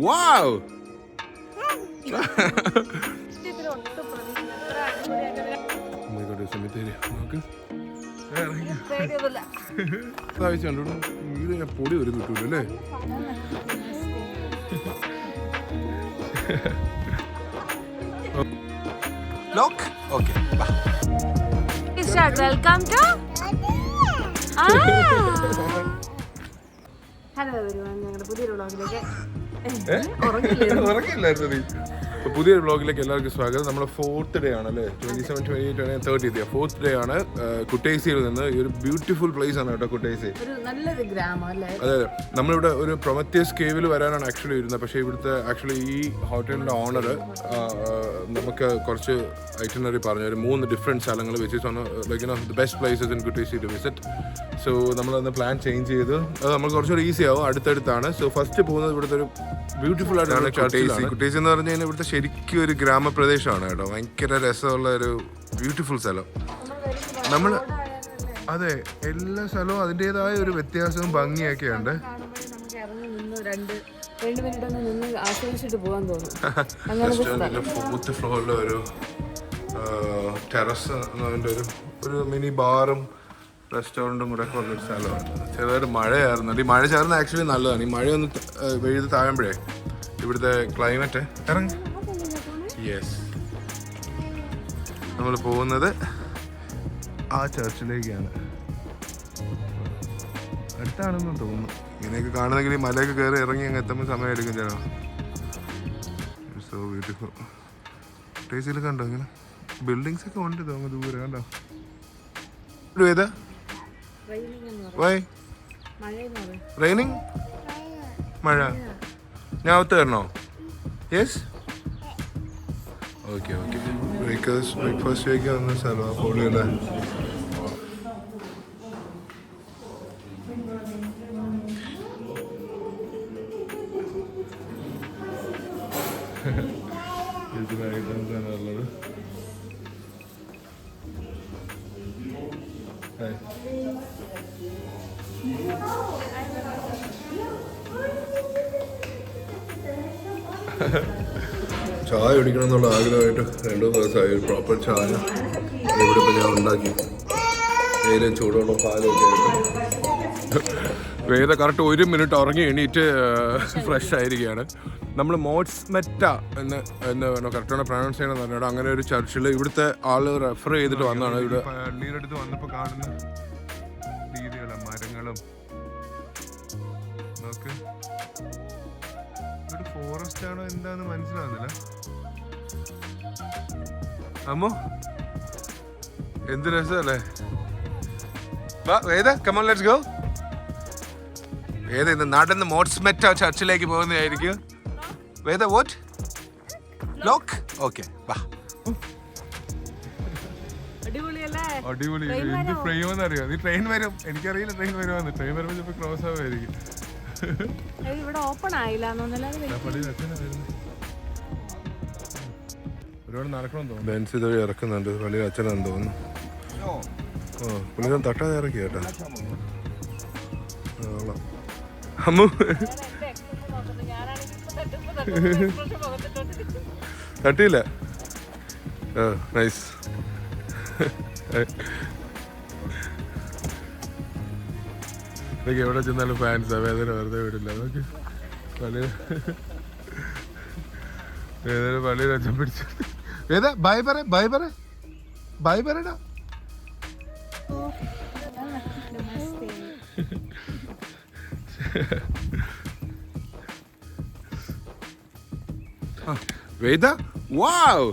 വാവ്. പൊടി ഒരു കിട്ടൂലേ. Lock okay. Welcome to hello everyone, ഞങ്ങളുടെ പുതിയൊരു വ്ളോഗിലേക്ക് പുതിയൊരു വ്ളോഗിലേക്ക് എല്ലാവർക്കും സ്വാഗതം. നമ്മുടെ 4th ഡേ ആണ് അല്ലേ, 27, 28, 30 4th ഡേ ആണ്. കുട്ടേസിയിൽ നിന്ന് ഈ ഒരു ബ്യൂട്ടിഫുൾ പ്ലേസ് ആണ് കേട്ടോ കുട്ടേസി. നല്ലൊരു ഗ്രാമം അല്ലേ. അതെ, നമ്മളിവിടെ ഒരു പ്രൊമത്തിയസ് കേവിൽ വരാനാണ് ആക്ച്വലി ഇരുന്നത്. പക്ഷേ ഇവിടുത്തെ ആക്ച്വലി ഈ ഹോട്ടലിൻ്റെ ഓണർ നമുക്ക് കുറച്ച് ഐറ്റിനറി പറഞ്ഞു, ഒരു 3 ഡിഫറെൻറ്റ് സ്ഥലങ്ങൾ വെച്ച് like the best places in കുട്ടേസി ടു വിസിറ്റ്. സോ നമ്മളന്ന് പ്ലാൻ ചേഞ്ച് ചെയ്ത് അത് നമുക്ക് കുറച്ചുകൂടി ഈസി ആവും, അടുത്തടുത്താണ്. സോ ഫസ്റ്റ് പോകുന്നത് ഇവിടുത്തെ ഒരു ബ്യൂട്ടിഫുൾ ആയിട്ടാണ് കുട്ടേസി എന്ന് പറഞ്ഞു കഴിഞ്ഞാൽ ഇവിടുത്തെ ശരിക്കും ഒരു ഗ്രാമപ്രദേശമാണ് കേട്ടോ. ഭയങ്കര രസമുള്ള ഒരു ബ്യൂട്ടിഫുൾ സ്ഥലം. നമ്മൾ അതെ, എല്ലാ സ്ഥലവും അതിൻ്റെതായ ഒരു വ്യത്യാസവും ഭംഗിയൊക്കെ ഉണ്ട്. 4th ഫ്ലോറിലെ ഒരു ടെറസ് എന്നതിൻ്റെ ഒരു മിനി ബാറും റെസ്റ്റോറൻറ്റും കൂടെ ഒക്കെ ഉള്ളൊരു സ്ഥലമാണ്. ചെറുതായിട്ട് മഴയായിരുന്നു. ഈ മഴ ചേർന്ന് ആക്ച്വലി നല്ലതാണ്. ഈ മഴയൊന്ന് വെയിൽ താഴുമ്പോഴേ ഇവിടുത്തെ ക്ലൈമറ്റ് ഇറങ്ങി. യെസ്, നമ്മൾ പോകുന്നത് ആ ചർച്ചിലേക്കാണ്. അടുത്താണെന്ന് തോന്നുന്നു. ഇങ്ങനെയൊക്കെ കാണുന്നെങ്കിൽ ഈ മലയൊക്കെ കയറി ഇറങ്ങി അങ്ങ് എത്തുമ്പോൾ സമയം എടുക്കും ചേട്ടാ. So beautiful. ടേസിൽ കണ്ടോ ഇങ്ങനെ ബിൽഡിങ്സ് ഒക്കെ ഉണ്ട് തോന്നുന്നു ദൂരെ. കണ്ടോ ഏതാ വൈ റെയിനിങ് മഴ? ഞാൻ അകത്ത് കയറണോ? Yes okay okay. ബ്രേക്ക്ഫാസ്റ്റ് കഴിക്കാൻ വന്ന സ്ഥലമാണ് പൊളിയല്ലേ. ഇതിന് ഐറ്റംസ് ആണ് ഉള്ളത്. ചായ കുടിക്കണം എന്നുള്ള ആഗ്രഹമായിട്ട് 2 ദിവസമായി. ഒരു പ്രോപ്പർ ചായ ഇവിടെ ഇപ്പം ഞാൻ ഉണ്ടാക്കി. തേയിലും ചൂടുള്ള പാലൊക്കെ ആയിട്ട് വേദ കറക്റ്റ് 1 മിനിറ്റ് ഉറങ്ങി എണീറ്റ് ഫ്രഷ് ആയിരിക്കുകയാണ്. നമ്മൾ മോട്സ്മെറ്റ എന്ന് കറക്റ്റാണ് പ്രൊനൗൺസ് ചെയ്യണമെന്ന് പറഞ്ഞാൽ അങ്ങനെ ഒരു ചർച്ചിൽ ഇവിടുത്തെ ആൾ റെഫർ ചെയ്തിട്ട് വന്നതാണ്. ഇവിടെ പള്ളിയുടെ അടുത്ത് വന്നപ്പോൾ കാണുന്ന രീതികളും മരങ്ങളും നോക്ക്. ഇവിടെ ഫോറസ്റ്റ് ആണോ എന്താന്ന് മനസ്സിലാവുന്നില്ല. അമ്മോ എന്ത് രസമല്ലേ. വേദ കം ഓൺ ലെറ്റ്സ് ഗോ. വേദ ഇന്ന് നടന്ന് മോട്സ്മെറ്റ ചർച്ചിലേക്ക് പോകുന്നതായിരിക്കും. വേദ വാട്ട് ലോക്ക് ഓക്കെ. വാ, അടിപൊളി. എന്ത് ഫ്രെയിമെന്ന് അറിയോ? നീ ട്രെയിൻ വരും, എനിക്കറിയില്ല ട്രെയിൻ വരുവാന്ന്. ട്രെയിൻ വരുമ്പോൾ ചിലപ്പോൾ ക്രോസ് ആവുമായിരിക്കും. ഒരുപാട് നടക്കണം തോന്നുന്നു. ബെൻസ് ഇതുവഴി ഇറക്കുന്നുണ്ട്. പള്ളിയിൽ അച്ഛനാന്ന് തോന്നുന്നു. പുള്ളിക്കാൻ തട്ടാതെ ഇറക്കി കേട്ടാ. അമ്മു തട്ടിയില്ല. നൈസ്. ഇതൊക്കെ എവിടെ ചെന്നാലും ഫാൻസാ. വേദന വെറുതെ വിടില്ല. അതൊക്കെ വേദന പള്ളിയിൽ അച്ഛൻ പിടിച്ചു. വേദ ബൈ പറ, ബൈ പറ, ബൈ പറയടാ. വേദ വാവ്.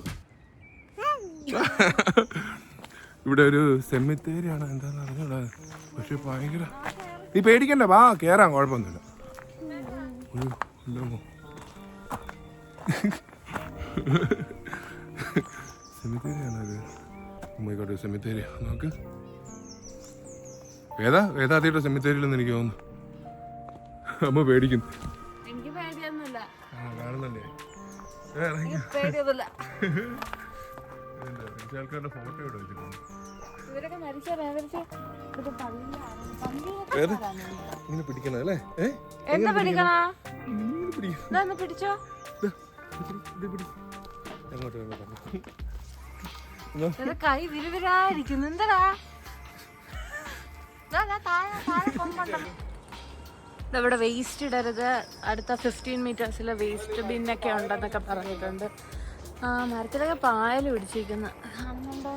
ഇവിടെ ഒരു സെമിത്തേരിയാണ്, എന്താന്ന് അറിഞ്ഞൂടാ. പക്ഷെ ഭയങ്കര, നീ പേടിക്കണ്ട, വാ കേറാം, കുഴപ്പമൊന്നുമില്ല. സെമിത്തേരിയാണത്. ഉമ്മയ്ക്കോട്ടെ സെമിത്തേരി നോക്ക്. വേദാദ്യയുടെ സെമിത്തേരിയിലെന്ന് എനിക്ക് തോന്നുന്നു. അമ്മ പേടിക്കുന്നു. കാണുന്നുണ്ടേ ആൾക്കാരുടെ ഫോട്ടോ ഇവിടെ വെച്ചിട്ടുണ്ട്. ഇവരൊക്കെ മരിച്ചാൽ ഇങ്ങനെ പിടിക്കണം അല്ലേ? എന്താ പിടിക്കണ? പിടിക്കണം. പിടിച്ചോ. കൈ വിരുവിരായിരിക്കുന്നു. എന്താ ഇവിടെ വേസ്റ്റ് ഇടരുത്, അടുത്ത 15 മീറ്റേഴ്സിൽ വേസ്റ്റ് ബിന്നൊക്കെ ഉണ്ടെന്നൊക്കെ പറഞ്ഞിട്ടുണ്ട്. ആ മരത്തിലൊക്കെ പായൽ പിടിച്ചിരിക്കുന്നു. കാണുന്നുണ്ടോ?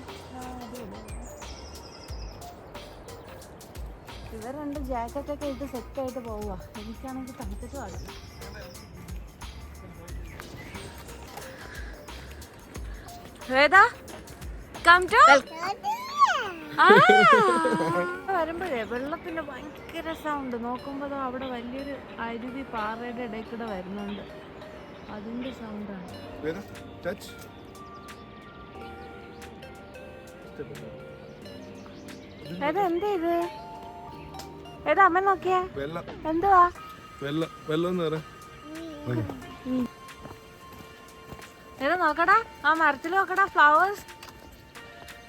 ഇവർ രണ്ട് ജാക്കറ്റൊക്കെ ഇട്ട് സെറ്റായിട്ട് പോവുക. എനിക്കാണെങ്കിൽ തണുത്തിട്ട് പാടില്ല. വേദാ കം ടു വരുമ്പോഴേ വെള്ളത്തിന്റെ ഭയങ്കര സൗണ്ട്. നോക്കുമ്പോൾ അവിടെ വലിയൊരു അരുവി പാറയുടെ ഇടയിൽ കൂടെ വരുന്നുണ്ട്. അതിന്റെ സൗണ്ടാണ്. ഏതാ എന്താ ഇത്? ഏതാ അമ്മ നോക്കിയേ? എന്തുവാ? ഏതാ നോക്കടാ, ആ മരത്തിൽ നോക്കടാ, ഫ്ലവേഴ്സ്.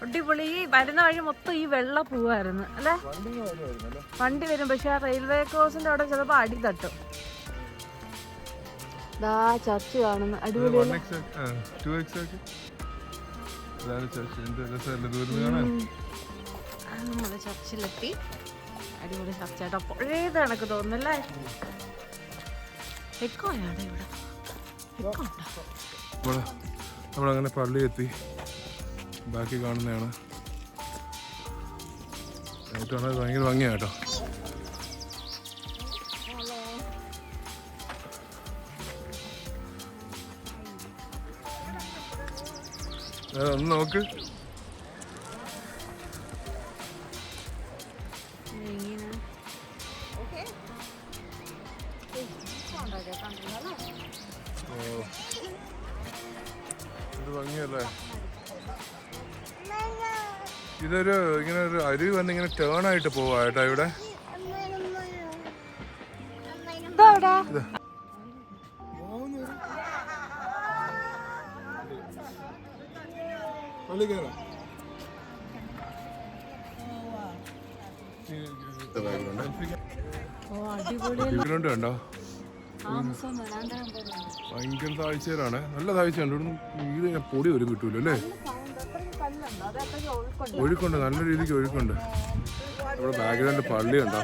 അടിപൊളി. ഈ വരുന്ന വഴി മൊത്തം ഈ വെള്ള പൂവായിരുന്നു അല്ലേ? വണ്ടി വരും, പക്ഷെ ആ റെയിൽവേ ക്രോസിന്റെ അവിടെ ചിലപ്പോ അടി തട്ടും. ദാ ചർച്ച് കാണുന്നു. അടിപൊളി. നമ്മള് ചർച്ചിലെത്തി. അടിപൊളി ചർച്ചായിട്ട് അപ്പോഴേത് കണക്ക് തോന്നുന്നല്ലേ? എക്കോയാണ് ഇവിടെ. എക്കോ ഉണ്ടോ? നമ്മളങ്ങനെ പള്ളി എത്തി. ബാക്കി കാണുന്നതാണ്. ഭയങ്കര ഭംഗിയാണ് കേട്ടോ. ഒന്ന് നോക്ക്. ഭംഗിയല്ലേ? ഇതൊരു ഇങ്ങനെ ഒരു അരുവി വന്ന് ഇങ്ങനെ ടേൺ ആയിട്ട് പോവാ കേട്ടോ ഇവിടെ. കണ്ടോ? ഭയങ്കര താഴ്ചയിലാണ്. നല്ല താഴ്ചയുണ്ട്. ഇവിടുന്ന് വീട് പൊടി ഒരു കിട്ടൂല അല്ലേ? ഒഴുക്കുണ്ട്, നല്ല രീതിക്ക് ഒഴുക്കുണ്ട്. ഇവിടെ ബാക്ക്ഗ്രൗണ്ട് പള്ളി ഉണ്ടോ?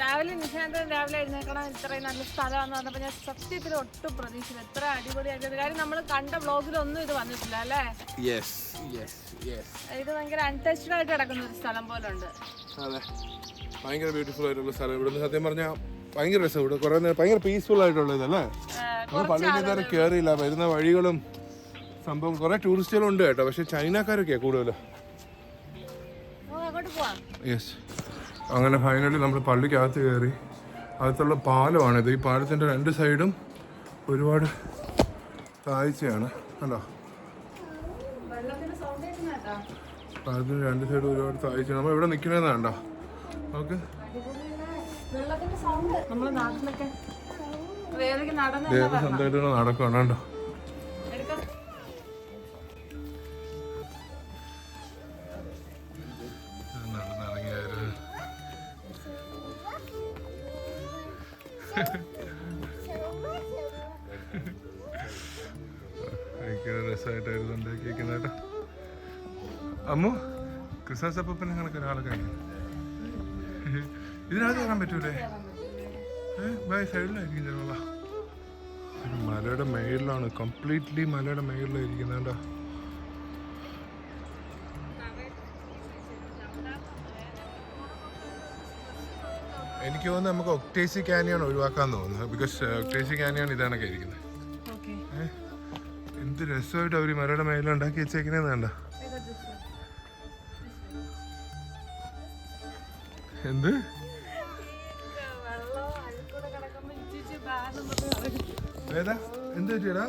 രാവിലെ നിശാന്തൻ രാവിലെ എഴുന്നേക്കണം, ഇത്രയും നല്ല സ്ഥലമാണെന്ന് പറഞ്ഞപ്പോൾ ഞാൻ സത്യത്തിൽ ഒട്ടും പ്രതീക്ഷിച്ചില്ല. ഇത്ര അടിപൊളിയായിട്ട്. കാര്യം നമ്മൾ കണ്ട വ്ളോഗിലൊന്നും ഇത് വന്നിട്ടില്ല അല്ലേ? ഇത് ഭയങ്കര അൺടച്ച്ഡ് ആയിട്ട് കിടക്കുന്ന ഒരു സ്ഥലം പോലെ ഉണ്ട്. അതെ, ഭയങ്കര ബ്യൂട്ടിഫുൾ ആയിട്ടുള്ള സ്ഥലം. ഇവിടെ സത്യം പറഞ്ഞാൽ ഭയങ്കര രസം. ഇവിടെ കുറെ നേരം ഭയങ്കര പീസ്ഫുൾ ആയിട്ടുള്ള ഇതല്ലേ? നമ്മൾ പള്ളിയിൽ ഇതുവരെ കയറിയില്ല. വരുന്ന വഴികളും സംഭവം കുറെ ടൂറിസ്റ്റുകളും ഉണ്ട് കേട്ടോ. പക്ഷെ ചൈനക്കാരൊക്കെയാ കൂടുതലും. യെസ്. അങ്ങനെ ഫൈനലി നമ്മൾ പള്ളിക്കകത്ത് കയറി. അകത്തുള്ള പാലമാണിത്. ഈ പാലത്തിൻ്റെ രണ്ട് സൈഡും ഒരുപാട് താഴ്ചയാണ് കണ്ടോ? പാലത്തിൻ്റെ രണ്ട് സൈഡും ഒരുപാട് താഴ്ചയാണ്. നമ്മൾ ഇവിടെ നിൽക്കുന്നതെന്ന് കണ്ടോ? നമുക്ക് സ്വന്തമായിട്ട് നടക്കുകയാണ് കേട്ടോ. ഭയങ്കര രസമായിട്ടായിരുന്നു ഉണ്ടാക്കിയിരിക്കുന്നത് കേട്ടോ. അമ്മു ക്രിസ്മസ് അപ്പനെ കണക്ക് ഒരാളൊക്കെ ഇതിനകത്ത് കയറാൻ പറ്റൂലേ? ബൈ സൈഡിലായിരിക്കും ചിലപ്പോൾ. മലയുടെ മേളിലാണ്, കംപ്ലീറ്റ്ലി മലയുടെ മേളിലായിരിക്കുന്നത് കേട്ടോ. എനിക്ക് തോന്നുന്നു നമുക്ക് ഒക്ടേസി കാനിയോൺ ഒഴിവാക്കാൻ തോന്നുന്നു. ബിക്കോസ് ഒക്ടേസി കാനിയോൺ ഇതാണൊക്കെ ഇരിക്കുന്നത്. എന്ത് രസമായിട്ട് അവർ മലയുടെ മേലുണ്ടാക്കി വെച്ചേക്കുന്നതെന്ന് വേണ്ട. എന്ത് ഏതാ എന്ത് പറ്റിയടാ?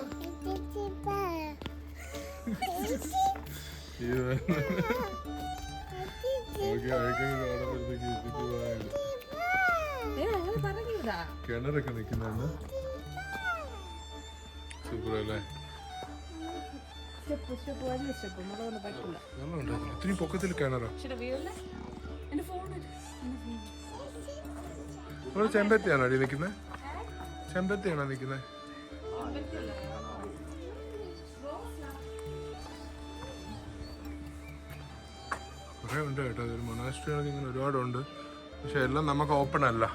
കിണറൊക്കെ നിൽക്കുന്നുണ്ട്. സൂപ്പർ അല്ലേ? ഇത്രയും പൊക്കത്തിൽ കിണറോ? ഇവിടെ ചെമ്പരത്തിയാണോ അടി നിൽക്കുന്നത്? ചെമ്പരത്തിയാണോ നിൽക്കുന്നത്? കുറേ ഉണ്ട് കേട്ടോ. ഇതൊരു മൊണാസ്ട്രികളൊക്കെ ഇങ്ങനെ ഒരുപാടുണ്ട്, പക്ഷെ എല്ലാം നമുക്ക് ഓപ്പൺ അല്ല.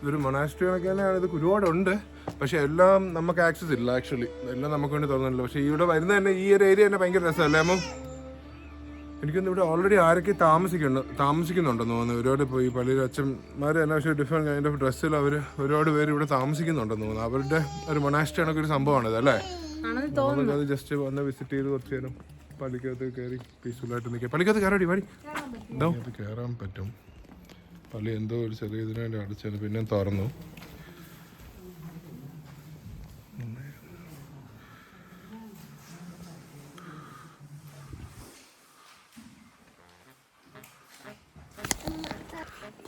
ഇതൊരു മൊണാസ്ട്രികളൊക്കെ തന്നെയാണ്. ഇത് ഒരുപാടുണ്ട്, പക്ഷെ എല്ലാം നമുക്ക് ആക്സസ് ഇല്ല. ആക്ച്വലി എല്ലാം നമുക്ക് വേണ്ടി തോന്നുന്നില്ല. പക്ഷെ ഇവിടെ വരുന്ന തന്നെ ഈ ഒരു ഏരിയ തന്നെ ഭയങ്കര രസമല്ലേ അമ്മ? എനിക്കൊന്നും ഇവിടെ ഓൾറെഡി ആരൊക്കെ താമസിക്കുന്നുണ്ടെന്ന് തോന്നുന്നു. ഒരുപാട് ഇപ്പോൾ ഈ പള്ളിയിൽ അച്ഛന്മാർ തന്നെ, പക്ഷേ ഡിഫറെൻറ്റ് കൈൻഡ് ഓഫ് ഡ്രസ്സിൽ അവർ ഒരുപാട് പേര് ഇവിടെ താമസിക്കുന്നുണ്ടെന്ന് തോന്നുന്നു. അവരുടെ ഒരു മൊണാസ്ട്രി കണക്ക് ഒരു സംഭവമാണിത് അല്ലേ? നമുക്കത് ജസ്റ്റ് വന്ന് വിസിറ്റ് ചെയ്ത് കുറച്ച് നേരം പള്ളിക്കകത്ത് കയറി പീസ്ഫുള്ളായിട്ട് നിൽക്കുക. പള്ളിക്കകത്ത് കയറി പാടി അത് കയറാൻ പറ്റും. പള്ളി എന്തോ ഒരു ചെറിയ ഇതിനു വേണ്ടി അടിച്ചത്, പിന്നെ തുറന്നു.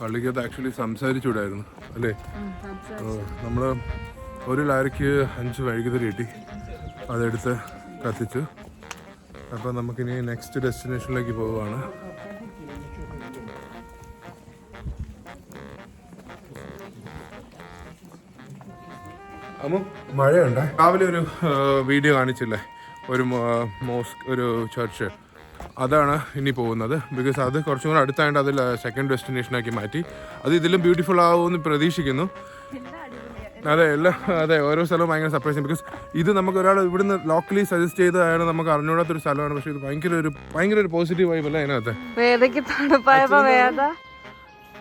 പള്ളിക്കകത്ത് ആക്ച്വലി സംസാരിച്ചുകൂടായിരുന്നു അല്ലേ? നമ്മൾ ഒരു ലാരിക്ക് 5 മെഴുകുതിരി കിട്ടി, അതെടുത്ത് കത്തിച്ചു. അപ്പോൾ നമുക്കിനി നെക്സ്റ്റ് ഡെസ്റ്റിനേഷനിലേക്ക് പോവുകയാണ്. അമ്മ മഴയുണ്ട്. രാവിലെ ഒരു വീഡിയോ കാണിച്ചില്ലേ, ഒരു മോസ്ക്, ഒരു ചർച്ച്, അതാണ് ഇനി പോകുന്നത്. ബിക്കോസ് അത് കുറച്ചും കൂടെ അടുത്തായിട്ട് അതിൽ സെക്കൻഡ് ഡെസ്റ്റിനേഷനാക്കി മാറ്റി. അത് ഇതിലും ബ്യൂട്ടിഫുൾ ആവുമെന്ന് പ്രതീക്ഷിക്കുന്നു. അതെ ഓരോ സ്ഥലവും ഭയങ്കര സർപ്രൈസിങ്. ബിക്കോസ് ഇത് നമുക്ക് ഒരാൾ ഇവിടുന്ന് ലോക്കലി സജസ്റ്റ് ചെയ്തതാണ്, നമുക്ക് അറിഞ്ഞൂടാത്തൊരു സ്ഥലമാണ്. പക്ഷേ ഇത് ഭയങ്കര ഒരു പോസിറ്റീവ് വൈബ് അല്ലേ അതിനകത്ത്? വേദയ്ക്ക് തണുപ്പായപ്പോ വേദ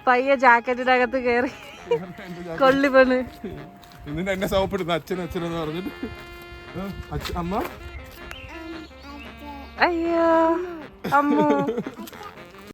പയ്യെ ജാക്കറ്റിനകത്ത് കയറി കൊള്ളി പെണ്ണ് എന്നിട്ട് എന്നെ സൗപ്പെടുന്നു അച്ഛനെന്ന് പറഞ്ഞിട്ട്. അമ്മ അയ്യോ അമ്മ